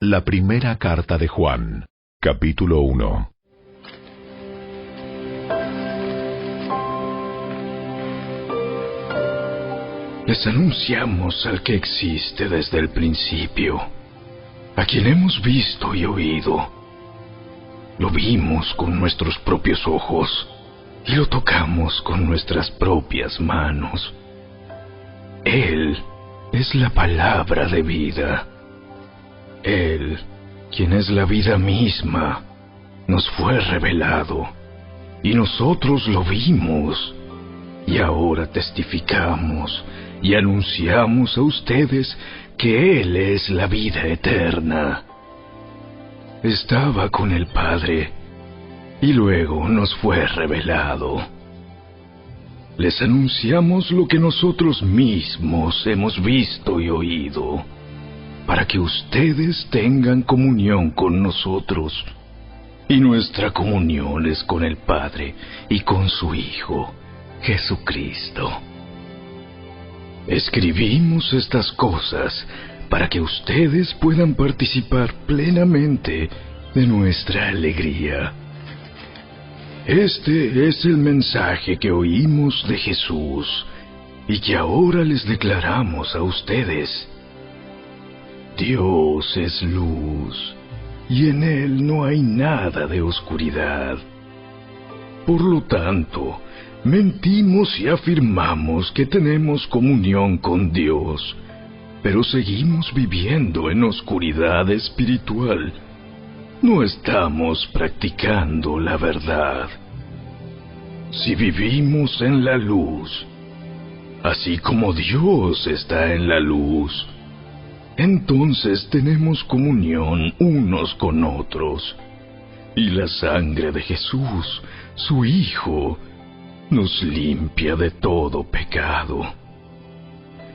La primera carta de Juan, capítulo 1. Les anunciamos al que existe desde el principio, a quien hemos visto y oído. Lo vimos con nuestros propios ojos y lo tocamos con nuestras propias manos. Él es la palabra de vida. Él, quien es la vida misma, nos fue revelado y nosotros lo vimos. Y ahora testificamos y anunciamos a ustedes que Él es la vida eterna. Estaba con el Padre y luego nos fue revelado. Les anunciamos lo que nosotros mismos hemos visto y oído, para que ustedes tengan comunión con nosotros. Y nuestra comunión es con el Padre y con su Hijo, Jesucristo. Escribimos estas cosas para que ustedes puedan participar plenamente de nuestra alegría. Este es el mensaje que oímos de Jesús y que ahora les declaramos a ustedes. Dios es luz y en Él no hay nada de oscuridad. Por lo tanto, mentimos y afirmamos que tenemos comunión con Dios, pero seguimos viviendo en oscuridad espiritual. No estamos practicando la verdad. Si vivimos en la luz, así como Dios está en la luz, entonces tenemos comunión unos con otros. Y la sangre de Jesús, su Hijo, nos limpia de todo pecado.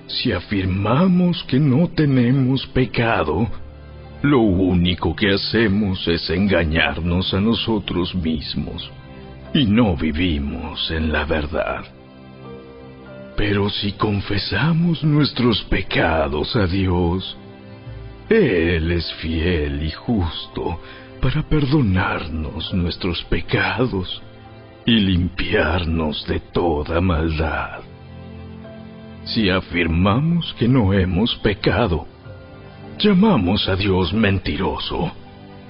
Si afirmamos que no tenemos pecado, lo único que hacemos es engañarnos a nosotros mismos y no vivimos en la verdad. Pero si confesamos nuestros pecados a Dios, Él es fiel y justo para perdonarnos nuestros pecados y limpiarnos de toda maldad. Si afirmamos que no hemos pecado, llamamos a Dios mentiroso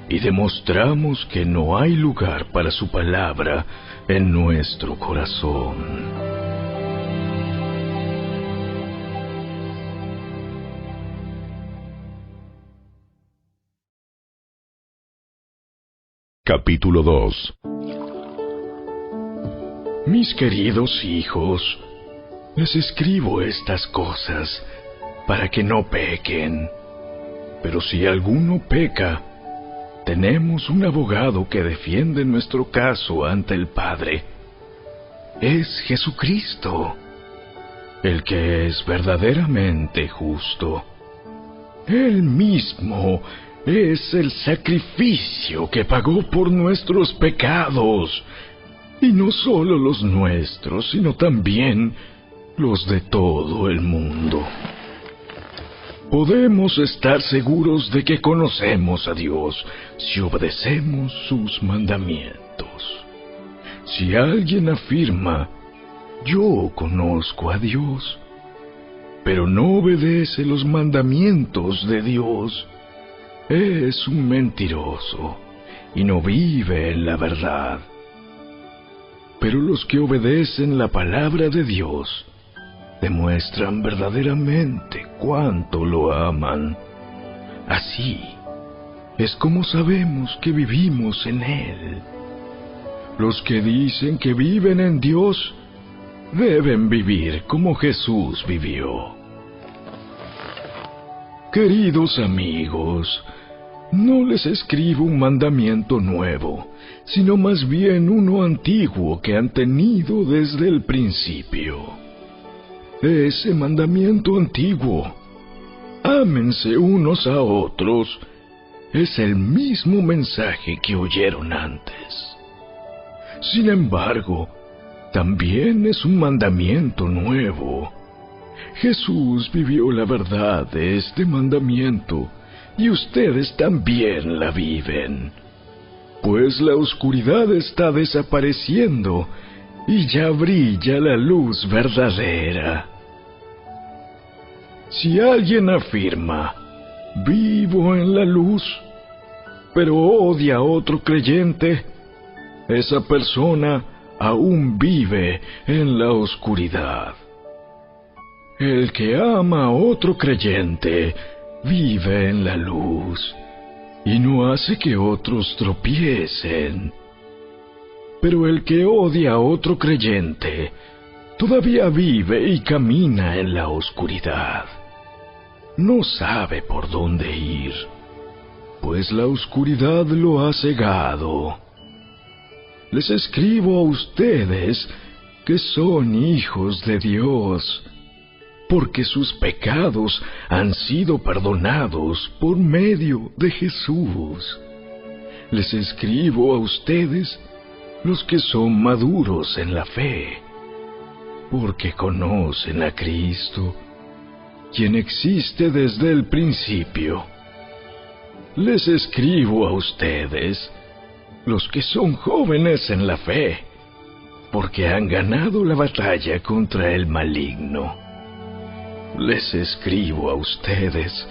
y demostramos que no hay lugar para su palabra en nuestro corazón. Capítulo 2. Mis queridos hijos, les escribo estas cosas para que no pequen. Pero si alguno peca, tenemos un abogado que defiende nuestro caso ante el Padre. Es Jesucristo, el que es verdaderamente justo. Él mismo es el sacrificio que pagó por nuestros pecados, y no solo los nuestros, sino también los de todo el mundo. Podemos estar seguros de que conocemos a Dios si obedecemos sus mandamientos. Si alguien afirma, yo conozco a Dios, pero no obedece los mandamientos de Dios, es un mentiroso y no vive en la verdad. Pero los que obedecen la palabra de Dios demuestran verdaderamente cuánto lo aman. Así es como sabemos que vivimos en Él. Los que dicen que viven en Dios deben vivir como Jesús vivió. Queridos amigos, no les escribo un mandamiento nuevo, sino más bien uno antiguo que han tenido desde el principio. Ese mandamiento antiguo, ámense unos a otros, es el mismo mensaje que oyeron antes. Sin embargo, también es un mandamiento nuevo. Jesús vivió la verdad de este mandamiento y ustedes también la viven. Pues la oscuridad está desapareciendo y ya brilla la luz verdadera. Si alguien afirma, vivo en la luz, pero odia a otro creyente, esa persona aún vive en la oscuridad. El que ama a otro creyente vive en la luz y no hace que otros tropiecen. Pero el que odia a otro creyente todavía vive y camina en la oscuridad. No sabe por dónde ir, pues la oscuridad lo ha cegado. Les escribo a ustedes que son hijos de Dios, porque sus pecados han sido perdonados por medio de Jesús. Les escribo a ustedes, los que son maduros en la fe, porque conocen a Cristo, quien existe desde el principio. Les escribo a ustedes, los que son jóvenes en la fe, porque han ganado la batalla contra el maligno. Les escribo a ustedes,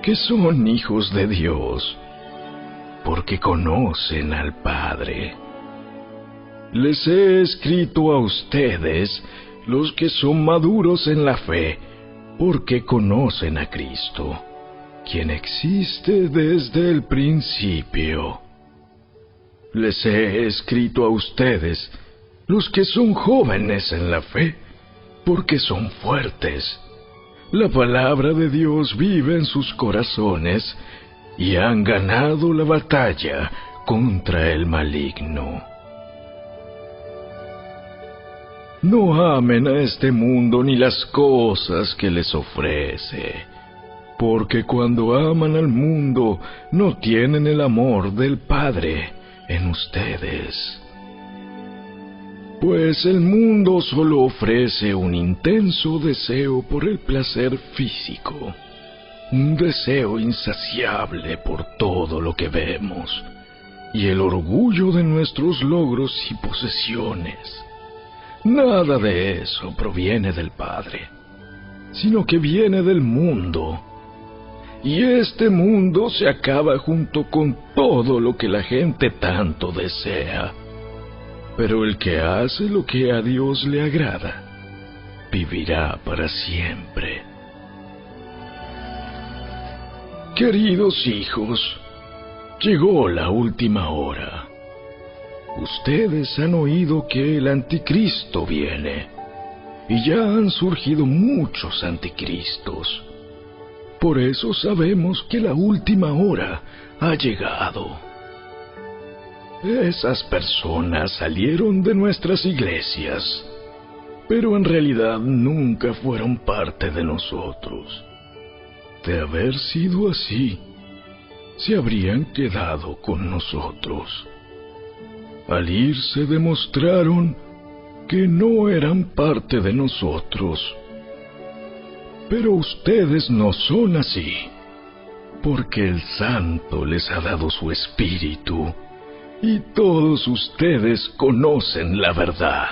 que son hijos de Dios, porque conocen al Padre. Les he escrito a ustedes, los que son maduros en la fe, porque conocen a Cristo, quien existe desde el principio. Les he escrito a ustedes, los que son jóvenes en la fe, porque son fuertes. La palabra de Dios vive en sus corazones y han ganado la batalla contra el maligno. No amen a este mundo ni las cosas que les ofrece, porque cuando aman al mundo no tienen el amor del Padre en ustedes. Pues el mundo solo ofrece un intenso deseo por el placer físico, un deseo insaciable por todo lo que vemos, y el orgullo de nuestros logros y posesiones. Nada de eso proviene del Padre, sino que viene del mundo. Y este mundo se acaba junto con todo lo que la gente tanto desea. Pero el que hace lo que a Dios le agrada, vivirá para siempre. Queridos hijos, llegó la última hora. Ustedes han oído que el anticristo viene, y ya han surgido muchos anticristos. Por eso sabemos que la última hora ha llegado. Esas personas salieron de nuestras iglesias, pero en realidad nunca fueron parte de nosotros. De haber sido así, se habrían quedado con nosotros. Al irse demostraron que no eran parte de nosotros. Pero ustedes no son así, porque el Santo les ha dado su Espíritu, y todos ustedes conocen la verdad.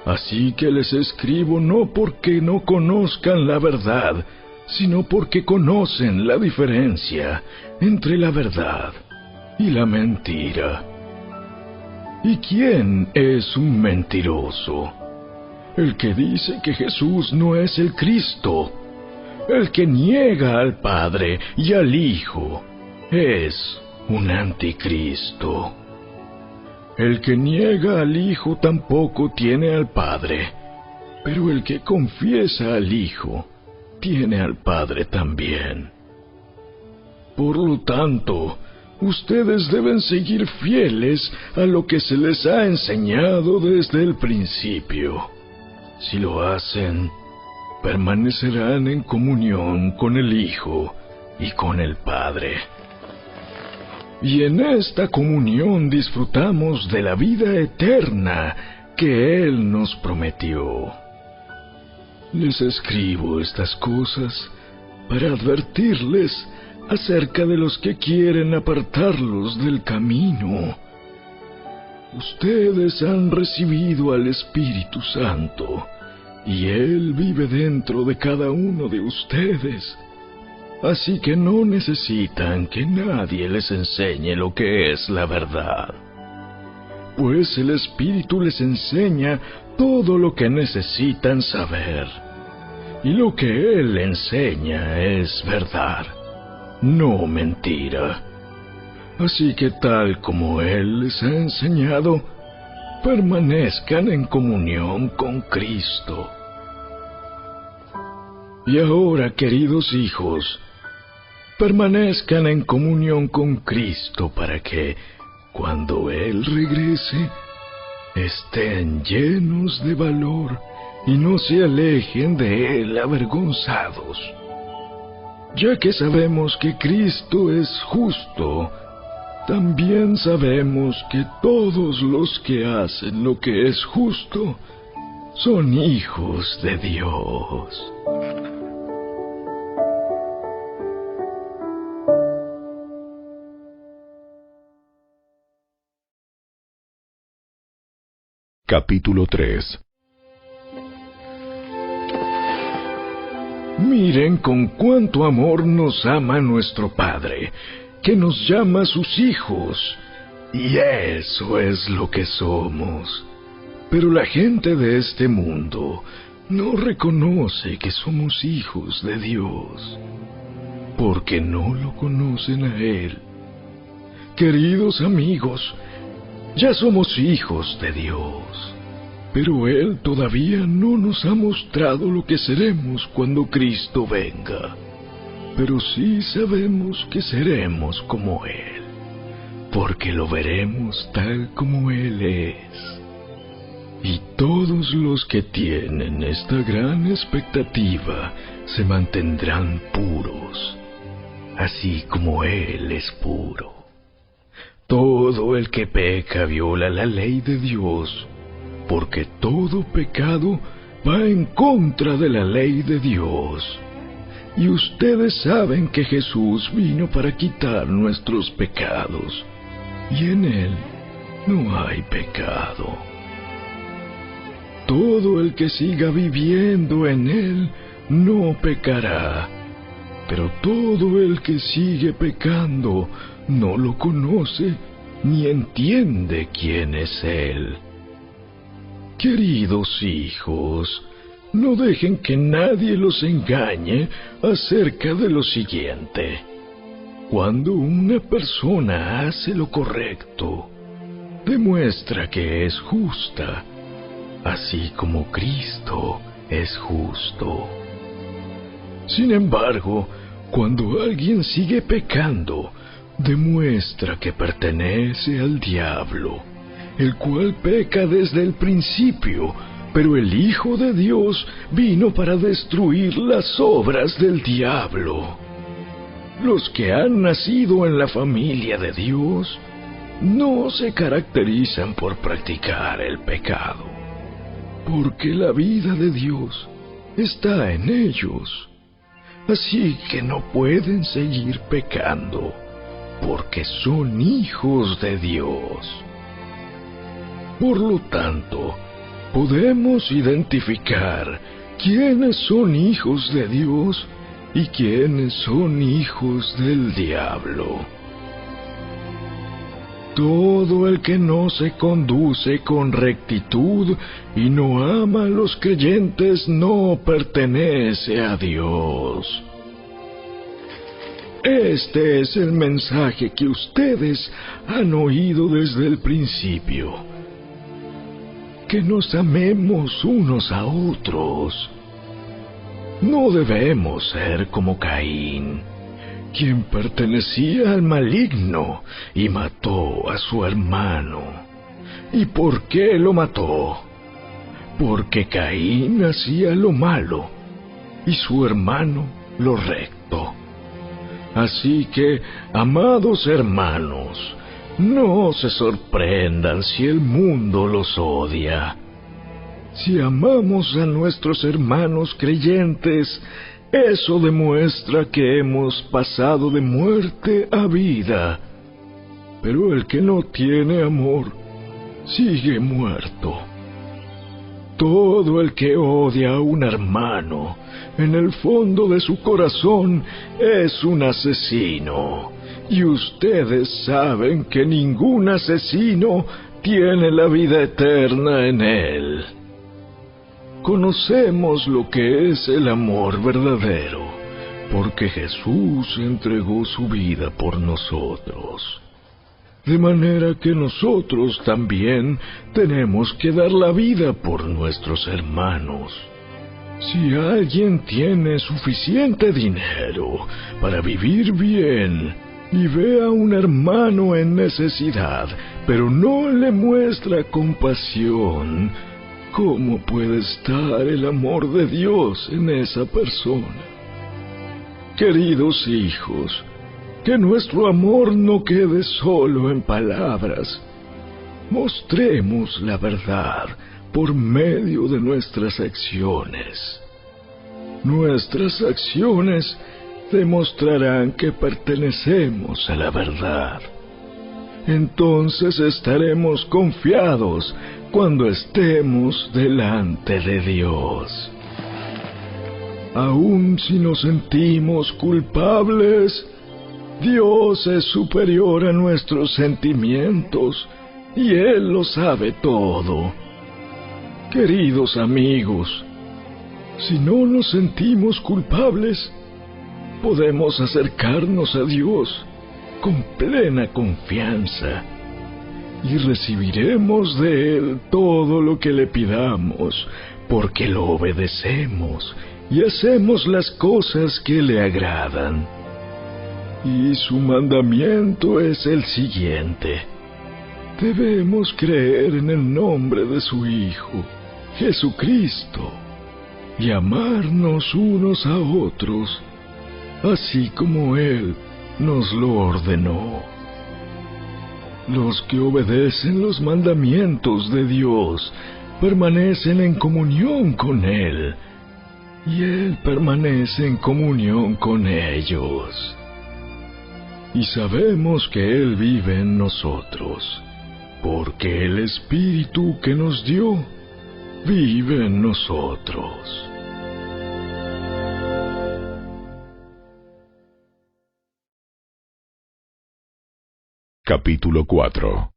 Así que les escribo no porque no conozcan la verdad, sino porque conocen la diferencia entre la verdad y la mentira. ¿Y quién es un mentiroso? El que dice que Jesús no es el Cristo. El que niega al Padre y al Hijo es un anticristo. El que niega al Hijo tampoco tiene al Padre, pero el que confiesa al Hijo tiene al Padre también. Por lo tanto, ustedes deben seguir fieles a lo que se les ha enseñado desde el principio. Si lo hacen, permanecerán en comunión con el Hijo y con el Padre. Y en esta comunión disfrutamos de la vida eterna que Él nos prometió. Les escribo estas cosas para advertirles acerca de los que quieren apartarlos del camino. Ustedes han recibido al Espíritu Santo, y Él vive dentro de cada uno de ustedes. Así que no necesitan que nadie les enseñe lo que es la verdad, pues el Espíritu les enseña todo lo que necesitan saber. Y lo que Él enseña es verdad, no mentira. Así que tal como Él les ha enseñado, permanezcan en comunión con Cristo. Y ahora, queridos hijos, permanezcan en comunión con Cristo para que, cuando Él regrese, estén llenos de valor y no se alejen de Él avergonzados. Ya que sabemos que Cristo es justo, también sabemos que todos los que hacen lo que es justo son hijos de Dios. Capítulo 3. Miren con cuánto amor nos ama nuestro Padre, que nos llama sus hijos, y eso es lo que somos. Pero la gente de este mundo no reconoce que somos hijos de Dios, porque no lo conocen a Él. Queridos amigos, ya somos hijos de Dios, pero Él todavía no nos ha mostrado lo que seremos cuando Cristo venga. Pero sí sabemos que seremos como Él, porque lo veremos tal como Él es. Y todos los que tienen esta gran expectativa se mantendrán puros, así como Él es puro. Todo el que peca viola la ley de Dios, porque todo pecado va en contra de la ley de Dios. Y ustedes saben que Jesús vino para quitar nuestros pecados, y en Él no hay pecado. Todo el que siga viviendo en Él no pecará, pero todo el que sigue pecando no lo conoce ni entiende quién es Él. Queridos hijos, no dejen que nadie los engañe acerca de lo siguiente. Cuando una persona hace lo correcto, demuestra que es justa, así como Cristo es justo. Sin embargo, cuando alguien sigue pecando, demuestra que pertenece al diablo, el cual peca desde el principio. Pero el Hijo de Dios vino para destruir las obras del diablo. Los que han nacido en la familia de Dios no se caracterizan por practicar el pecado, porque la vida de Dios está en ellos. Así que no pueden seguir pecando, porque son hijos de Dios. Por lo tanto, podemos identificar quiénes son hijos de Dios y quiénes son hijos del diablo. Todo el que no se conduce con rectitud y no ama a los creyentes no pertenece a Dios. Este es el mensaje que ustedes han oído desde el principio: que nos amemos unos a otros. No debemos ser como Caín, quien pertenecía al maligno y mató a su hermano. ¿Y por qué lo mató? Porque Caín hacía lo malo y su hermano lo recto. Así que, amados hermanos, no se sorprendan si el mundo los odia. Si amamos a nuestros hermanos creyentes, Eso demuestra que hemos pasado de muerte a vida. Pero el que no tiene amor sigue muerto. Todo el que odia a un hermano, en el fondo de su corazón, es un asesino. Y ustedes saben que ningún asesino tiene la vida eterna en él. Conocemos lo que es el amor verdadero, porque Jesús entregó su vida por nosotros. De manera que nosotros también tenemos que dar la vida por nuestros hermanos. Si alguien tiene suficiente dinero para vivir bien y ve a un hermano en necesidad, pero no le muestra compasión, ¿cómo puede estar el amor de Dios en esa persona? Queridos hijos, que nuestro amor no quede solo en palabras. Mostremos la verdad por medio de nuestras acciones. Nuestras acciones demostrarán que pertenecemos a la verdad. Entonces estaremos confiados cuando estemos delante de Dios. Aun si nos sentimos culpables, Dios es superior a nuestros sentimientos y Él lo sabe todo. Queridos amigos, si no nos sentimos culpables, podemos acercarnos a Dios con plena confianza y recibiremos de Él todo lo que le pidamos, porque lo obedecemos y hacemos las cosas que le agradan. Y su mandamiento es el siguiente: debemos creer en el nombre de su Hijo, Jesucristo, y amarnos unos a otros, así como Él nos lo ordenó. Los que obedecen los mandamientos de Dios permanecen en comunión con Él, y Él permanece en comunión con ellos. Y sabemos que Él vive en nosotros, porque el Espíritu que nos dio vive en nosotros. Capítulo 4.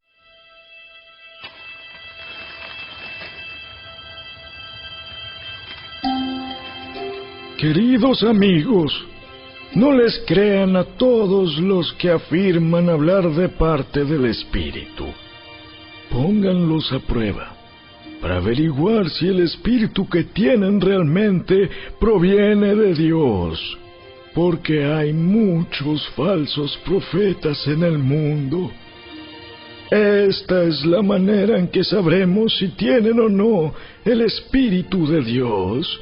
Queridos amigos, no les crean a todos los que afirman hablar de parte del Espíritu. Pónganlos a prueba para averiguar si el Espíritu que tienen realmente proviene de Dios, porque hay muchos falsos profetas en el mundo. Esta es la manera en que sabremos si tienen o no el Espíritu de Dios.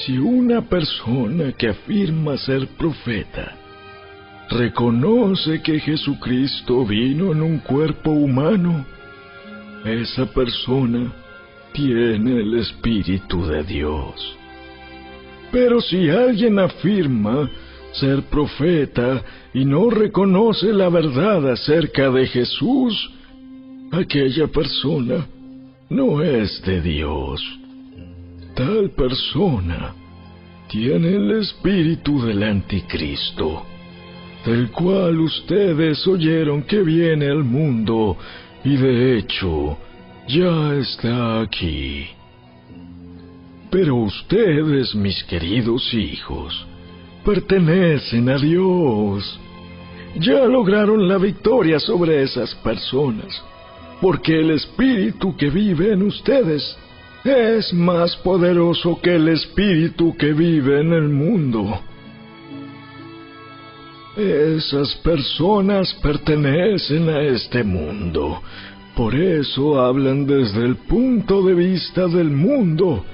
Si una persona que afirma ser profeta reconoce que Jesucristo vino en un cuerpo humano, esa persona tiene el Espíritu de Dios. Pero si alguien afirma ser profeta y no reconoce la verdad acerca de Jesús, aquella persona no es de Dios. Tal persona tiene el espíritu del anticristo, del cual ustedes oyeron que viene al mundo, y de hecho ya está aquí. Pero ustedes, mis queridos hijos, pertenecen a Dios. Ya lograron la victoria sobre esas personas, porque el espíritu que vive en ustedes es más poderoso que el espíritu que vive en el mundo. Esas personas pertenecen a este mundo, por eso hablan desde el punto de vista del mundo,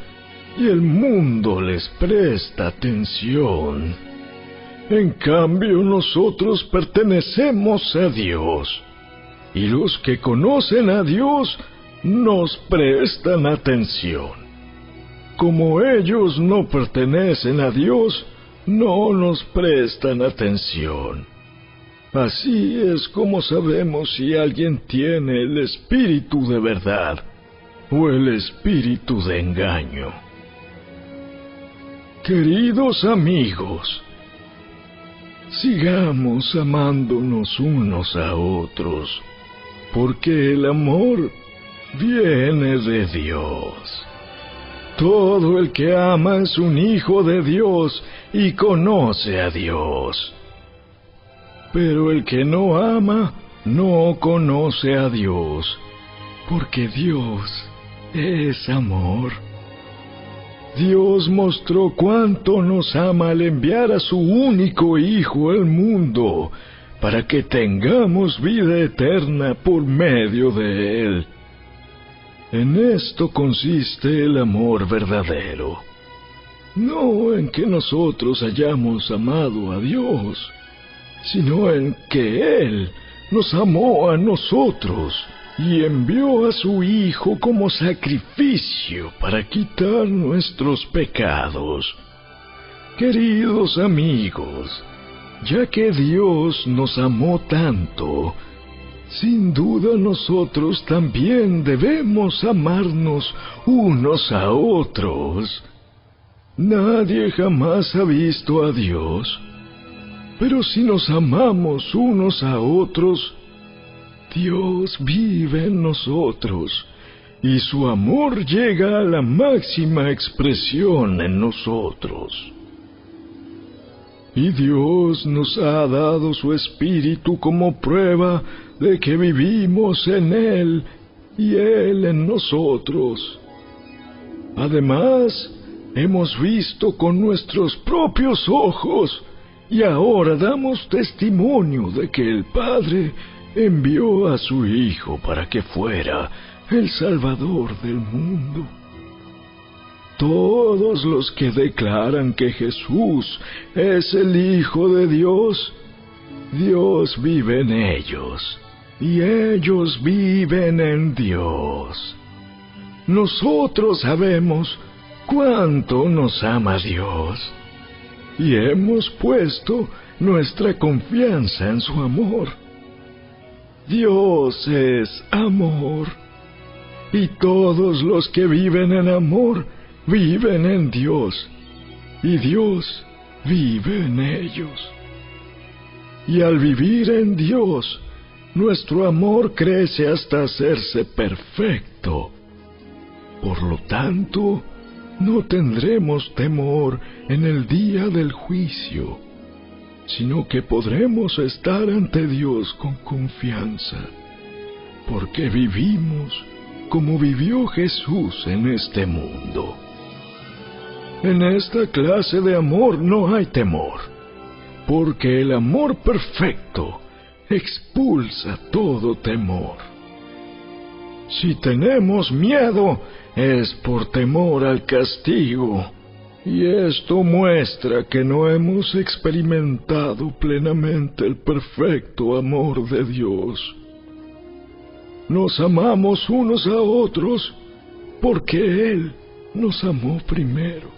y el mundo les presta atención. En cambio, nosotros pertenecemos a Dios, y los que conocen a Dios nos prestan atención. como ellos no pertenecen a Dios, no nos prestan atención. Así es como sabemos si alguien tiene el espíritu de verdad o el espíritu de engaño. Queridos amigos, sigamos amándonos unos a otros, porque el amor viene de Dios. Todo el que ama es un hijo de Dios y conoce a Dios. Pero el que no ama no conoce a Dios, porque Dios es amor. Dios mostró cuánto nos ama al enviar a su único Hijo al mundo, para que tengamos vida eterna por medio de Él. En esto consiste el amor verdadero, no en que nosotros hayamos amado a Dios, sino en que Él nos amó a nosotros y envió a su Hijo como sacrificio para quitar nuestros pecados. Queridos amigos, ya que Dios nos amó tanto, sin duda nosotros también debemos amarnos unos a otros. Nadie jamás ha visto a Dios, pero si nos amamos unos a otros, Dios vive en nosotros, y su amor llega a la máxima expresión en nosotros. Y Dios nos ha dado su Espíritu como prueba de que vivimos en Él y Él en nosotros. Además, hemos visto con nuestros propios ojos y ahora damos testimonio de que el Padre envió a su Hijo para que fuera el Salvador del mundo. Todos los que declaran que Jesús es el Hijo de Dios, Dios vive en ellos, y ellos viven en Dios. Nosotros sabemos cuánto nos ama Dios, y hemos puesto nuestra confianza en su amor. Dios es amor, y todos los que viven en amor viven en Dios, y Dios vive en ellos. Y al vivir en Dios, nuestro amor crece hasta hacerse perfecto. Por lo tanto, no tendremos temor en el día del juicio, sino que podremos estar ante Dios con confianza, porque vivimos como vivió Jesús en este mundo. En esta clase de amor no hay temor, porque el amor perfecto expulsa todo temor. Si tenemos miedo, es por temor al castigo, y esto muestra que no hemos experimentado plenamente el perfecto amor de Dios. Nos amamos unos a otros porque Él nos amó primero.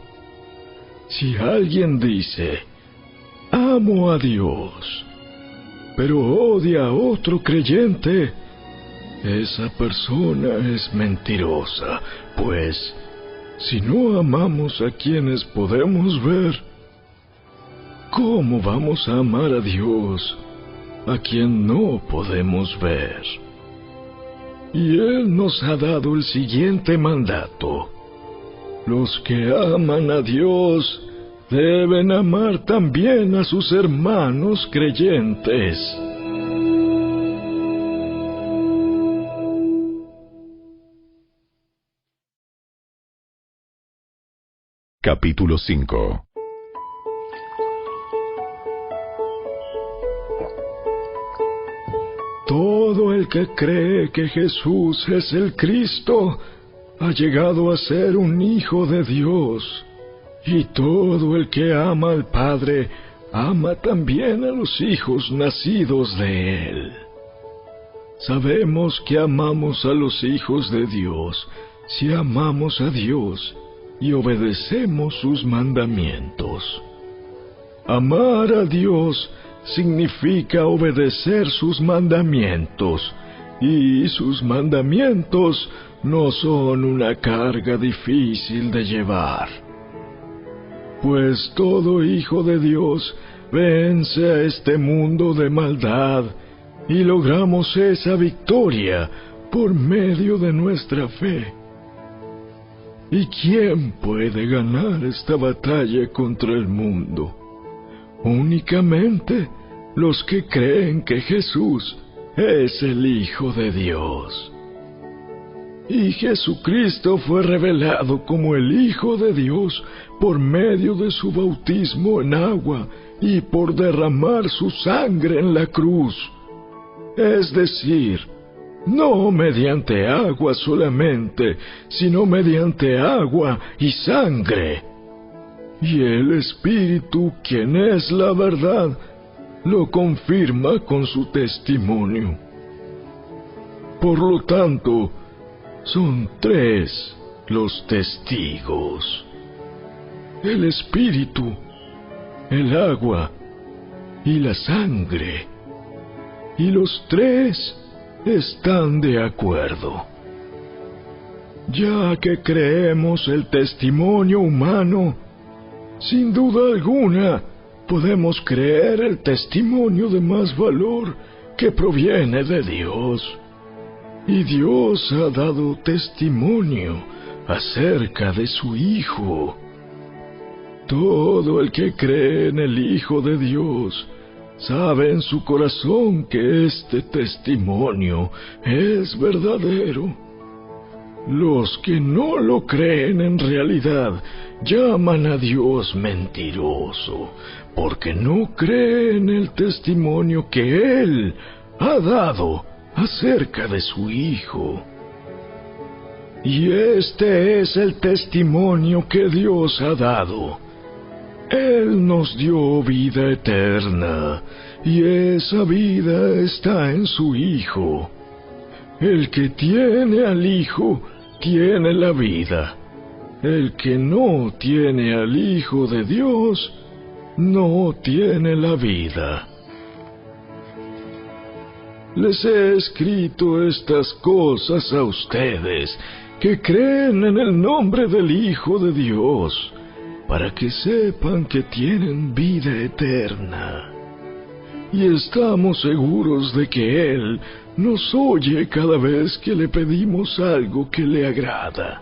Si alguien dice, amo a Dios, pero odia a otro creyente, esa persona es mentirosa, pues si no amamos a quienes podemos ver, ¿cómo vamos a amar a Dios, a quien no podemos ver? Y Él nos ha dado el siguiente mandato: los que aman a Dios deben amar también a sus hermanos creyentes. Capítulo 5. Todo el que cree que Jesús es el Cristo ha llegado a ser un hijo de Dios, y todo el que ama al Padre ama también a los hijos nacidos de Él. Sabemos que amamos a los hijos de Dios si amamos a Dios y obedecemos sus mandamientos. Amar a Dios significa obedecer sus mandamientos, y sus mandamientos no son una carga difícil de llevar. Pues todo hijo de Dios vence a este mundo de maldad y logramos esa victoria por medio de nuestra fe. ¿Y quién puede ganar esta batalla contra el mundo? Únicamente los que creen que Jesús es el Hijo de Dios. Y Jesucristo fue revelado como el Hijo de Dios por medio de su bautismo en agua y por derramar su sangre en la cruz. Es decir, no mediante agua solamente, sino mediante agua y sangre. Y el Espíritu, quien es la verdad, lo confirma con su testimonio. Por lo tanto, son 3 los testigos: el Espíritu, el agua y la sangre. Y los 3 están de acuerdo. Ya que creemos el testimonio humano, sin duda alguna podemos creer el testimonio de más valor que proviene de Dios. Y Dios ha dado testimonio acerca de su Hijo. Todo el que cree en el Hijo de Dios sabe en su corazón que este testimonio es verdadero. Los que no lo creen en realidad llaman a Dios mentiroso, porque no creen el testimonio que Él ha dado acerca de su Hijo. Y este es el testimonio que Dios ha dado. Él nos dio vida eterna, y esa vida está en su Hijo. El que tiene al Hijo tiene la vida. El que no tiene al Hijo de Dios no tiene la vida. Les he escrito estas cosas a ustedes que creen en el nombre del Hijo de Dios, para que sepan que tienen vida eterna. Y estamos seguros de que Él nos oye cada vez que le pedimos algo que le agrada.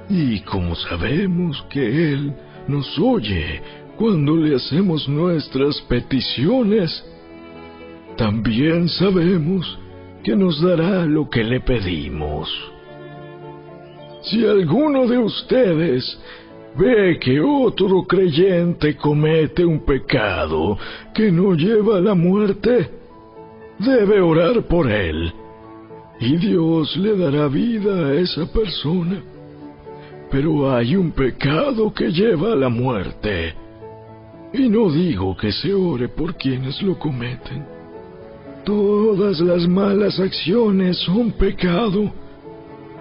Y como sabemos que Él nos oye cuando le hacemos nuestras peticiones, también sabemos que nos dará lo que le pedimos. Si alguno de ustedes ve que otro creyente comete un pecado que no lleva a la muerte, debe orar por él, y Dios le dará vida a esa persona. Pero hay un pecado que lleva a la muerte, y no digo que se ore por quienes lo cometen. Todas las malas acciones son pecado,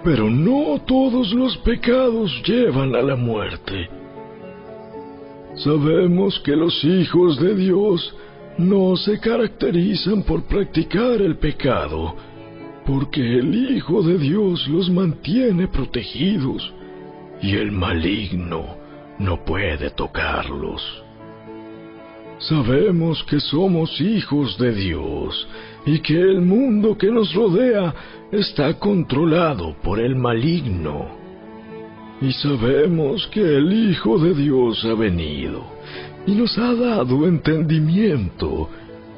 pero no todos los pecados llevan a la muerte. Sabemos que los hijos de Dios no se caracterizan por practicar el pecado, porque el Hijo de Dios los mantiene protegidos, y el maligno no puede tocarlos. Sabemos que somos hijos de Dios, y que el mundo que nos rodea está controlado por el maligno. Y sabemos que el Hijo de Dios ha venido y nos ha dado entendimiento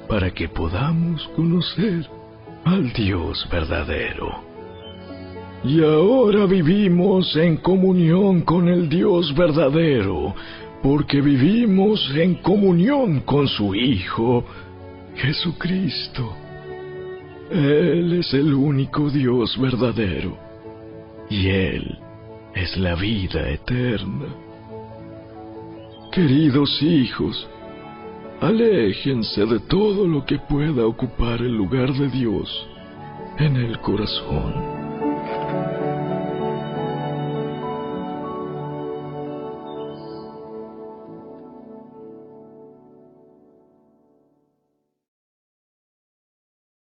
para que podamos conocer al Dios verdadero. Y ahora vivimos en comunión con el Dios verdadero, porque vivimos en comunión con su Hijo, Jesucristo. Él es el único Dios verdadero, y Él es la vida eterna. Queridos hijos, aléjense de todo lo que pueda ocupar el lugar de Dios en el corazón.